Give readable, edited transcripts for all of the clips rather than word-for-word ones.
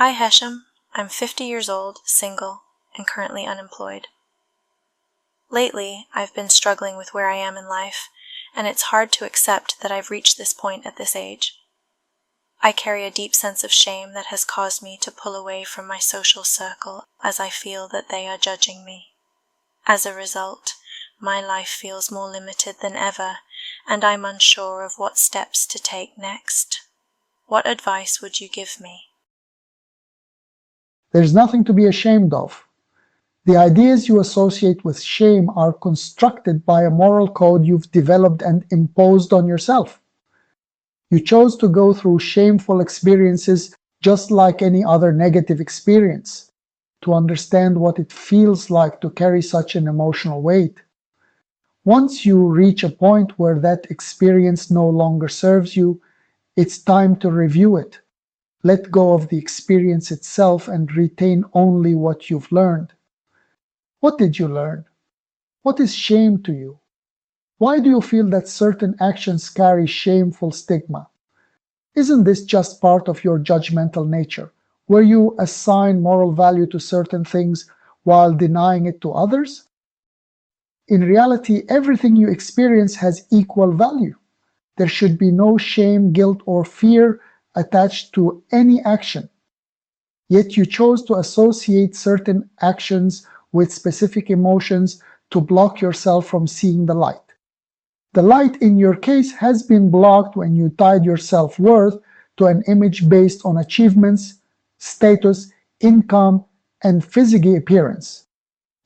Hi Hesham, I'm 50 years old, single, and currently unemployed. Lately, I've been struggling with where I am in life, and it's hard to accept that I've reached this point at this age. I carry a deep sense of shame that has caused me to pull away from my social circle as I feel that they are judging me. As a result, my life feels more limited than ever, and I'm unsure of what steps to take next. What advice would you give me? There's nothing to be ashamed of. The ideas you associate with shame are constructed by a moral code you've developed and imposed on yourself. You chose to go through shameful experiences just like any other negative experience, to understand what it feels like to carry such an emotional weight. Once you reach a point where that experience no longer serves you, it's time to review it. Let go of the experience itself and retain only what you've learned. What did you learn? What is shame to you? Why do you feel that certain actions carry shameful stigma? Isn't this just part of your judgmental nature, where you assign moral value to certain things while denying it to others? In reality, everything you experience has equal value. There should be no shame, guilt, or fear attached to any action. Yet you chose to associate certain actions with specific emotions to block yourself from seeing the light. The light in your case has been blocked when you tied your self-worth to an image based on achievements, status, income, and physical appearance.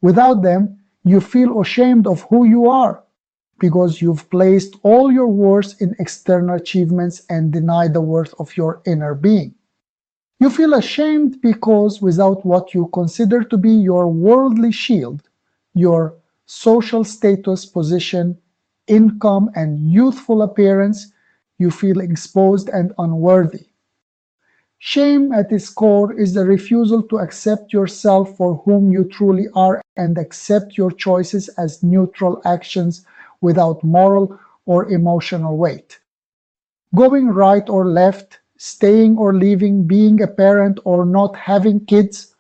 Without them, you feel ashamed of who you are because you've placed all your worth in external achievements and denied the worth of your inner being. You feel ashamed because without what you consider to be your worldly shield, your social status, position, income, and youthful appearance, you feel exposed and unworthy. Shame at its core is the refusal to accept yourself for whom you truly are and accept your choices as neutral actions without moral or emotional weight. Going right or left, staying or leaving, being a parent or not having kids,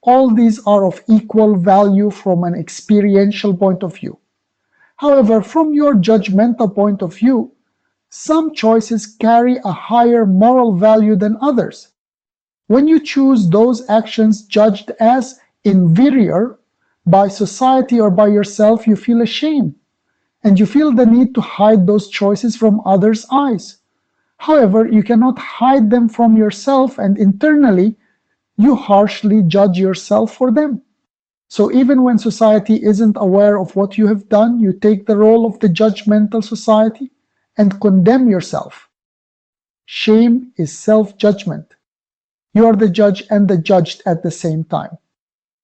all these are of equal value from an experiential point of view. However, from your judgmental point of view, some choices carry a higher moral value than others. When you choose those actions judged as inferior by society or by yourself, you feel ashamed, and you feel the need to hide those choices from others' eyes. However, you cannot hide them from yourself, and internally, you harshly judge yourself for them. So even when society isn't aware of what you have done, you take the role of the judgmental society and condemn yourself. Shame is self-judgment. You are the judge and the judged at the same time.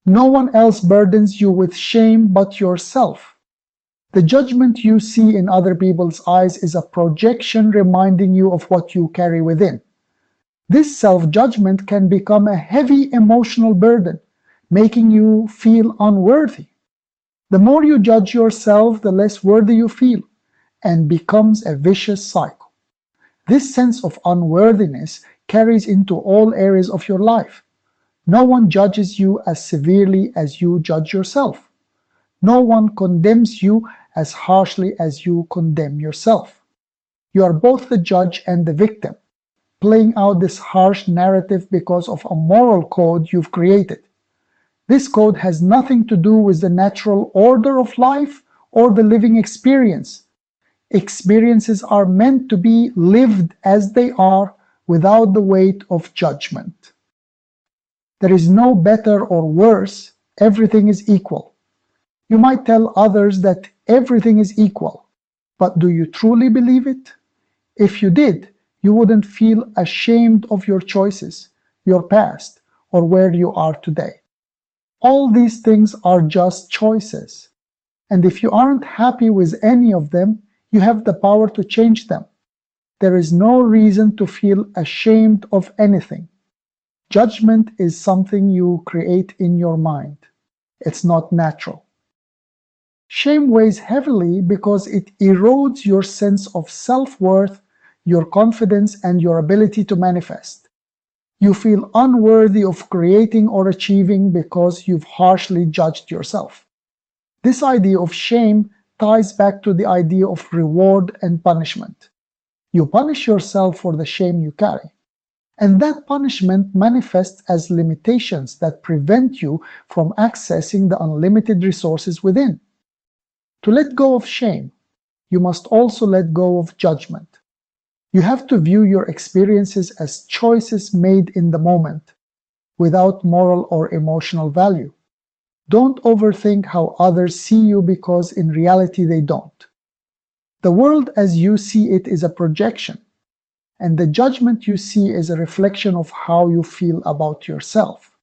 No one else burdens you with shame but yourself. The judgment you see in other people's eyes is a projection reminding you of what you carry within. This self-judgment can become a heavy emotional burden, making you feel unworthy. The more you judge yourself, the less worthy you feel, and becomes a vicious cycle. This sense of unworthiness carries into all areas of your life. No one judges you as severely as you judge yourself. No one condemns you as harshly as you condemn yourself. You are both the judge and the victim, playing out this harsh narrative because of a moral code you've created. This code has nothing to do with the natural order of life or the living experience. Experiences are meant to be lived as they are without the weight of judgment. There is no better or worse, everything is equal. You might tell others that everything is equal, but do you truly believe it? If you did, you wouldn't feel ashamed of your choices, your past, or where you are today. All these things are just choices, and if you aren't happy with any of them, you have the power to change them. There is no reason to feel ashamed of anything. Judgment is something you create in your mind. It's not natural. Shame weighs heavily because it erodes your sense of self-worth, your confidence, and your ability to manifest. You feel unworthy of creating or achieving because you've harshly judged yourself. This idea of shame ties back to the idea of reward and punishment. You punish yourself for the shame you carry, and that punishment manifests as limitations that prevent you from accessing the unlimited resources within. To let go of shame, you must also let go of judgment. You have to view your experiences as choices made in the moment, without moral or emotional value. Don't overthink how others see you because in reality they don't. The world as you see it is a projection, and the judgment you see is a reflection of how you feel about yourself.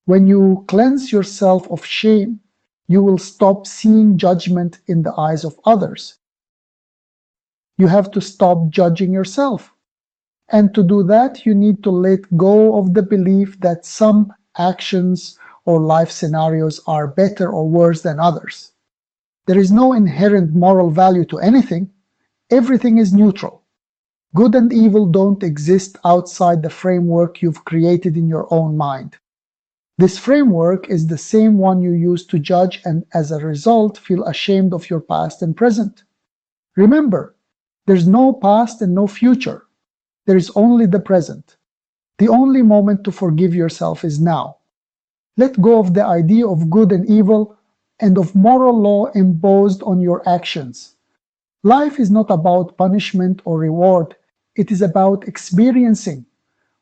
When you cleanse yourself of shame, you will stop seeing judgment in the eyes of others. You have to stop judging yourself. And to do that, you need to let go of the belief that some actions or life scenarios are better or worse than others. There is no inherent moral value to anything. Everything is neutral. Good and evil don't exist outside the framework you've created in your own mind. This framework is the same one you use to judge and as a result feel ashamed of your past and present. Remember, there's no past and no future. There is only the present. The only moment to forgive yourself is now. Let go of the idea of good and evil and of moral law imposed on your actions. Life is not about punishment or reward. It is about experiencing,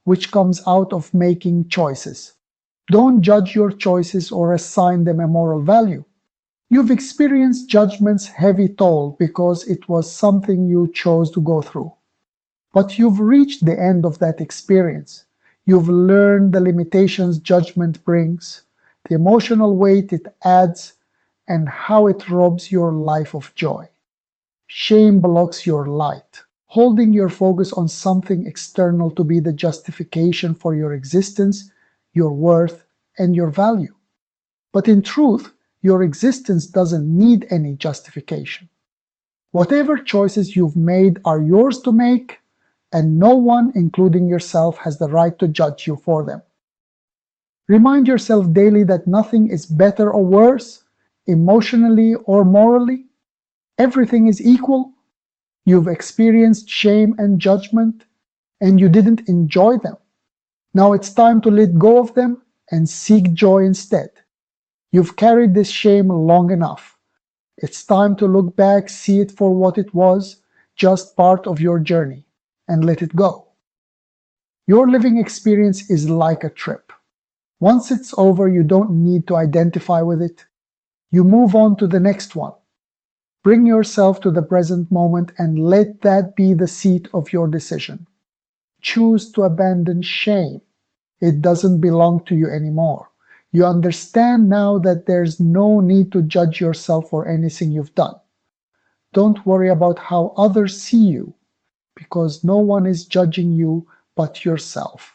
which comes out of making choices. Don't judge your choices or assign them a moral value. You've experienced judgment's heavy toll because it was something you chose to go through. But you've reached the end of that experience. You've learned the limitations judgment brings, the emotional weight it adds, and how it robs your life of joy. Shame blocks your light, holding your focus on something external to be the justification for your existence, your worth, and your value. But in truth, your existence doesn't need any justification. Whatever choices you've made are yours to make, and no one, including yourself, has the right to judge you for them. Remind yourself daily that nothing is better or worse, emotionally or morally. Everything is equal. You've experienced shame and judgment, and you didn't enjoy them. Now it's time to let go of them and seek joy instead. You've carried this shame long enough. It's time to look back, see it for what it was, just part of your journey, and let it go. Your living experience is like a trip. Once it's over, you don't need to identify with it. You move on to the next one. Bring yourself to the present moment and let that be the seat of your decision. Choose to abandon shame. It doesn't belong to you anymore. You understand now that there's no need to judge yourself for anything you've done. Don't worry about how others see you, because no one is judging you but yourself.